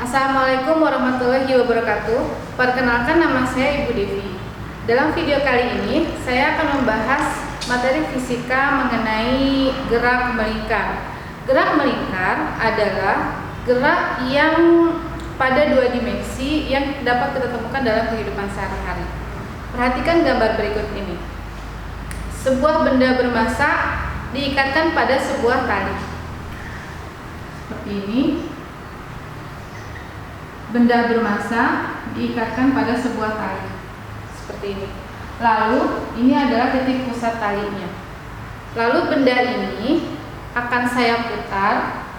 Assalamualaikum warahmatullahi wabarakatuh. Perkenalkan, nama saya Ibu Devi. Dalam video kali ini saya akan membahas materi fisika mengenai gerak melingkar. Gerak melingkar adalah gerak yang pada dua dimensi yang dapat kita temukan dalam kehidupan sehari-hari. Perhatikan gambar berikut ini. Sebuah benda bermassa diikatkan pada sebuah tali. Seperti ini. Benda bermassa diikatkan pada sebuah tali. Seperti ini. Lalu ini adalah titik pusat talinya. Lalu benda ini akan saya putar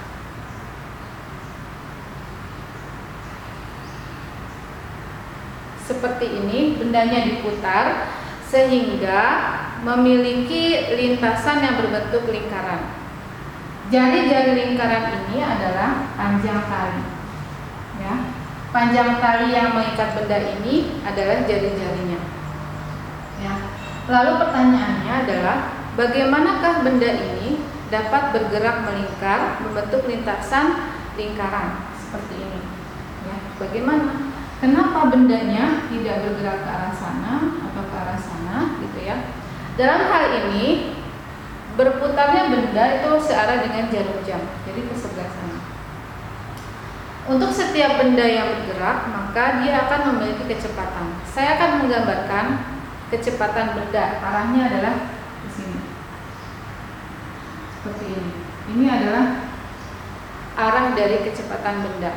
seperti ini. Bendanya diputar sehingga memiliki lintasan yang berbentuk lingkaran. Jari-jari lingkaran ini adalah panjang tali. Ya. Panjang tali yang mengikat benda ini adalah jari-jarinya. Ya. Lalu pertanyaannya adalah, bagaimanakah benda ini dapat bergerak melingkar membentuk lintasan lingkaran seperti ini? Ya. Bagaimana? Kenapa bendanya tidak bergerak ke arah sana atau ke arah sana, gitu ya? Dalam hal ini, berputarnya benda itu searah dengan jarum jam, jadi ke sebelah sana. Untuk setiap benda yang bergerak, maka dia akan memiliki kecepatan. Saya akan menggambarkan kecepatan benda. Arahnya adalah di sini. Seperti ini. Ini adalah arah dari kecepatan benda.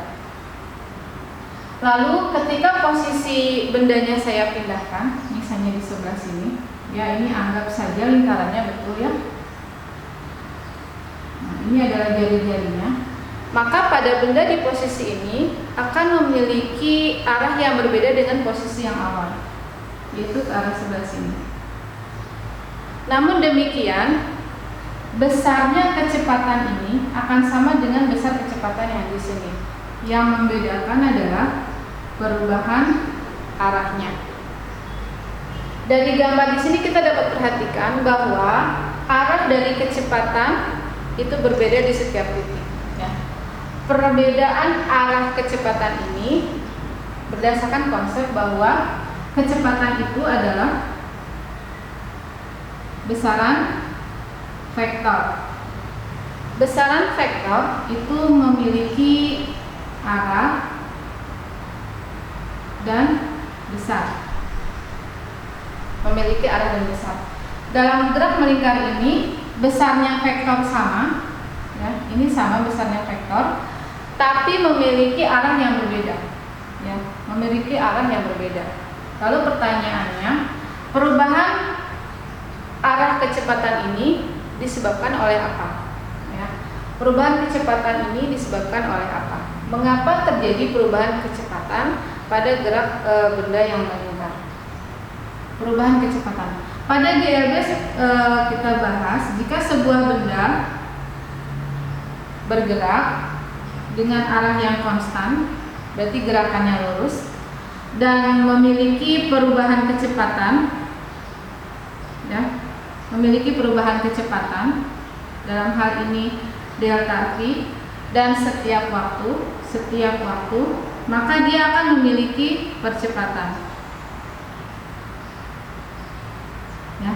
Lalu ketika posisi bendanya saya pindahkan, misalnya di sebelah sini, ya ini anggap saja lingkarannya betul ya. Nah, ini adalah jari-jarinya. Maka pada benda di posisi ini akan memiliki arah yang berbeda dengan posisi yang awal, yaitu ke arah sebelah sini. Namun demikian, besarnya kecepatan ini akan sama dengan besar kecepatan yang di sini. Yang membedakan adalah perubahan arahnya. Dari gambar di sini kita dapat perhatikan bahwa arah dari kecepatan itu berbeda di setiap titik. Ya. Perbedaan arah kecepatan ini berdasarkan konsep bahwa kecepatan itu adalah besaran vektor. Besaran vektor itu memiliki arah dan besar. Memiliki arah dan besar. Dalam gerak melingkar ini, besarnya vektor sama, ya, ini sama besarnya vektor, tapi memiliki arah yang berbeda, ya, memiliki arah yang berbeda. Lalu pertanyaannya, perubahan arah kecepatan ini disebabkan oleh apa? Ya, perubahan kecepatan ini disebabkan oleh apa? Mengapa terjadi perubahan kecepatan pada gerak benda yang melingkar? Perubahan kecepatan. Pada GLB kita bahas, jika sebuah benda bergerak dengan arah yang konstan, berarti gerakannya lurus, dan memiliki perubahan kecepatan, ya, memiliki perubahan kecepatan, dalam hal ini delta v, dan setiap waktu, maka dia akan memiliki percepatan. Ya,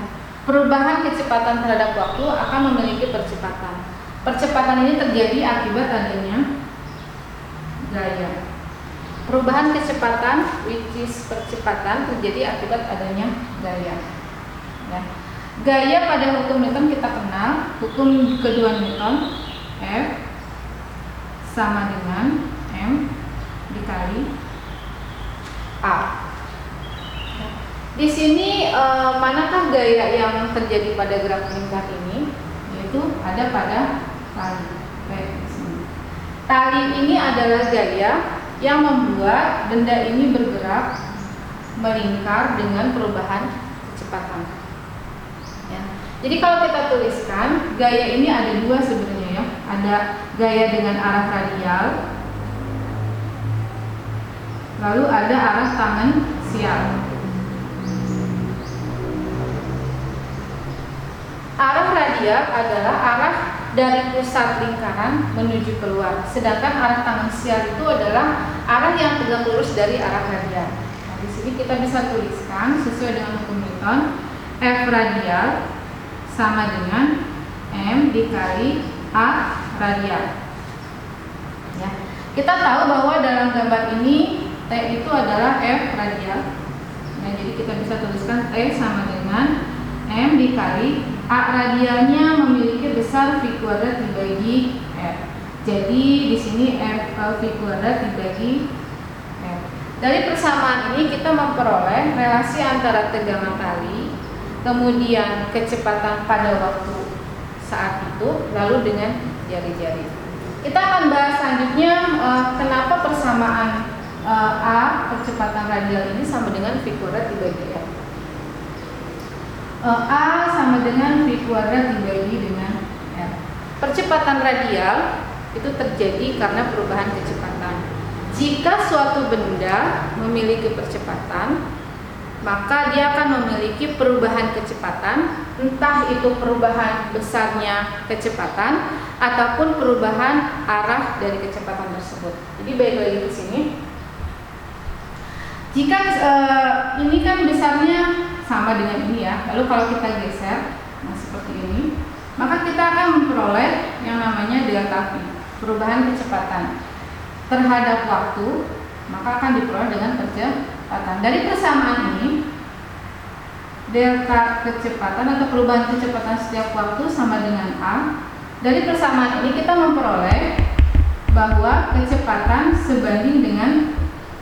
perubahan kecepatan terhadap waktu akan memiliki percepatan. Percepatan ini terjadi akibat adanya gaya. Perubahan kecepatan, which is percepatan, terjadi akibat adanya gaya. Ya. Gaya pada hukum Newton kita kenal, hukum kedua Newton, F sama dengan M dikali A. Di sini manakah gaya yang terjadi pada gerak melingkar ini? Yaitu ada pada tali. Tali ini adalah gaya yang membuat benda ini bergerak melingkar dengan perubahan kecepatan. Ya. Jadi kalau kita tuliskan, gaya ini ada dua sebenarnya ya. Ada gaya dengan arah radial, lalu ada arah tangensial. Arah radial adalah arah dari pusat lingkaran menuju keluar. Sedangkan arah tangensial itu adalah arah yang tegak lurus dari arah radial. Nah, di sini kita bisa tuliskan sesuai dengan hukum Newton, F radial sama dengan M dikali A radial. Ya. Kita tahu bahwa dalam gambar ini T itu adalah F radial. Nah, jadi kita bisa tuliskan T sama dengan M dikali A radialnya memiliki besar V kuadrat dibagi F. Jadi di sini F V kuadrat dibagi F. Dari persamaan ini kita memperoleh relasi antara tegangan tali, kemudian kecepatan pada waktu saat itu, lalu dengan jari-jari. Kita akan bahas selanjutnya kenapa persamaan A percepatan radial ini sama dengan V kuadrat dibagi F. A sama dengan V kuadrat dibagi dengan F. Percepatan radial itu terjadi karena perubahan kecepatan. Jika suatu benda memiliki percepatan, maka dia akan memiliki perubahan kecepatan, entah itu perubahan besarnya kecepatan ataupun perubahan arah dari kecepatan tersebut. Jadi balik lagi ke sini. Jika ini kan besarnya sama dengan ini ya, lalu kalau kita geser, nah seperti ini, maka kita akan memperoleh yang namanya delta V, perubahan kecepatan terhadap waktu, maka akan diperoleh dengan kecepatan. Dari persamaan ini, delta kecepatan atau perubahan kecepatan setiap waktu sama dengan A. Dari persamaan ini kita memperoleh bahwa kecepatan sebanding dengan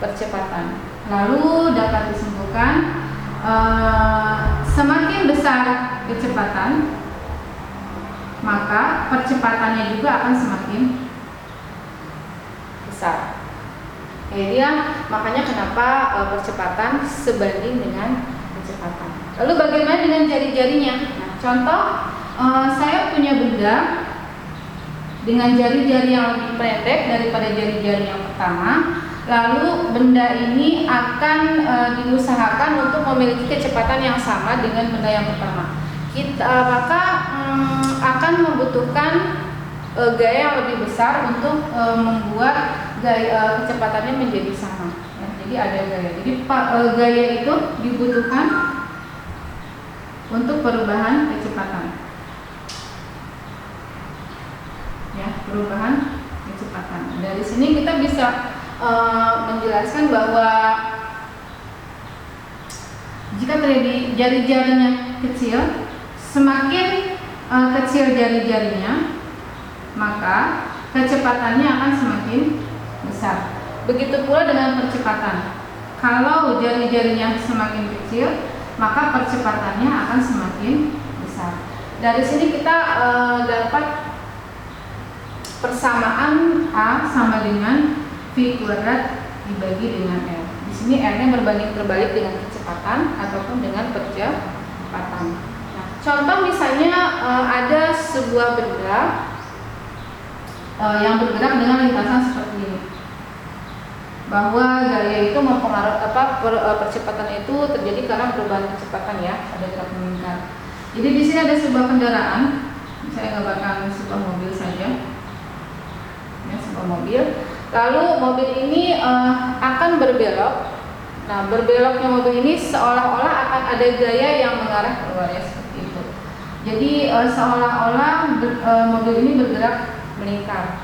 percepatan. Lalu dapat disimpulkan semakin besar kecepatan, maka percepatannya juga akan semakin besar. Jadi makanya kenapa percepatan sebanding dengan kecepatan. Lalu bagaimana dengan jari-jarinya? Nah, contoh saya punya benda dengan jari-jari yang lebih pendek daripada jari-jari yang pertama. Lalu benda ini akan diusahakan untuk memiliki kecepatan yang sama dengan benda yang pertama. Maka akan membutuhkan gaya yang lebih besar untuk membuat gaya kecepatannya menjadi sama. Ya, jadi ada gaya. Jadi gaya itu dibutuhkan untuk perubahan kecepatan. Ya, perubahan kecepatan. Dari sini kita bisa menjelaskan bahwa jika terjadi jari-jarinya kecil, semakin kecil jari-jarinya, maka kecepatannya akan semakin besar. Begitu pula dengan percepatan. Kalau jari-jarinya semakin kecil, maka percepatannya akan semakin besar. Dari sini kita dapat persamaan A sama dengan V kuadrat dibagi dengan R. Di sini R-nya berbanding terbalik dengan kecepatan ataupun dengan percepatan. Nah, contoh misalnya ada sebuah benda yang bergerak dengan lintasan seperti ini. Bahwa gaya itu mempengaruhi percepatan itu terjadi karena perubahan kecepatan ya, ada gerak meningkat. Jadi di sini ada sebuah kendaraan, saya gambarkan sebuah mobil saja. Ya, sebuah mobil. Lalu mobil ini akan berbelok. Nah, berbeloknya mobil ini seolah-olah akan ada gaya yang mengarah keluar ya, seperti itu. Jadi seolah-olah mobil ini bergerak melingkar.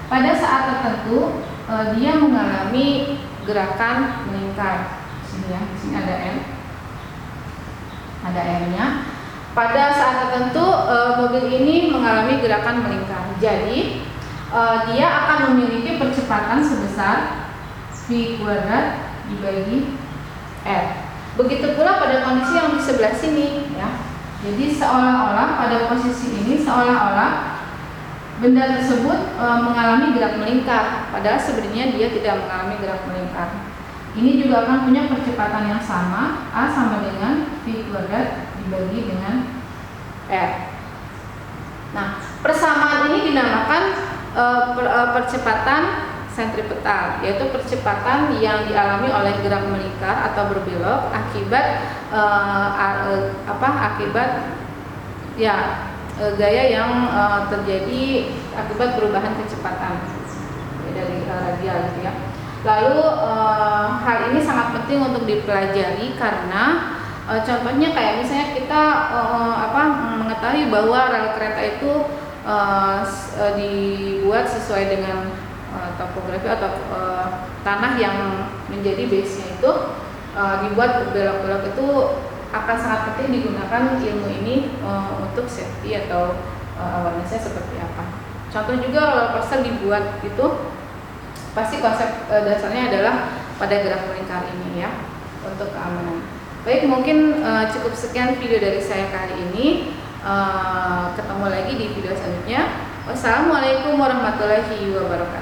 Pada saat tertentu dia mengalami gerakan melingkar. Sini ya, sini ada M, ada M-nya. Pada saat tertentu mobil ini mengalami gerakan melingkar. Jadi dia akan memiliki percepatan sebesar V kuadrat dibagi R. Begitu pula pada kondisi yang di sebelah sini ya. Jadi seolah-olah pada posisi ini seolah-olah benda tersebut mengalami gerak melingkar, padahal sebenarnya dia tidak mengalami gerak melingkar. Ini juga akan punya percepatan yang sama, A sama dengan V kuadrat dibagi dengan R. Nah, persamaan ini dinamakan percepatan sentripetal, yaitu percepatan yang dialami oleh gerak melingkar atau berbelok akibat gaya yang terjadi akibat perubahan kecepatan dari radial gitu ya. Lalu hal ini sangat penting untuk dipelajari karena contohnya kayak misalnya kita mengetahui bahwa rel kereta itu dibuat sesuai dengan topografi atau tanah yang menjadi base-nya itu dibuat berbelok-belok, itu akan sangat penting digunakan ilmu ini untuk safety atau awareness-nya seperti apa. Contoh juga roller coaster dibuat itu pasti konsep dasarnya adalah pada gerak melingkar ini ya, untuk keamanan. Baik, mungkin cukup sekian video dari saya kali ini. Ketemu lagi di video selanjutnya. Wassalamualaikum warahmatullahi wabarakatuh.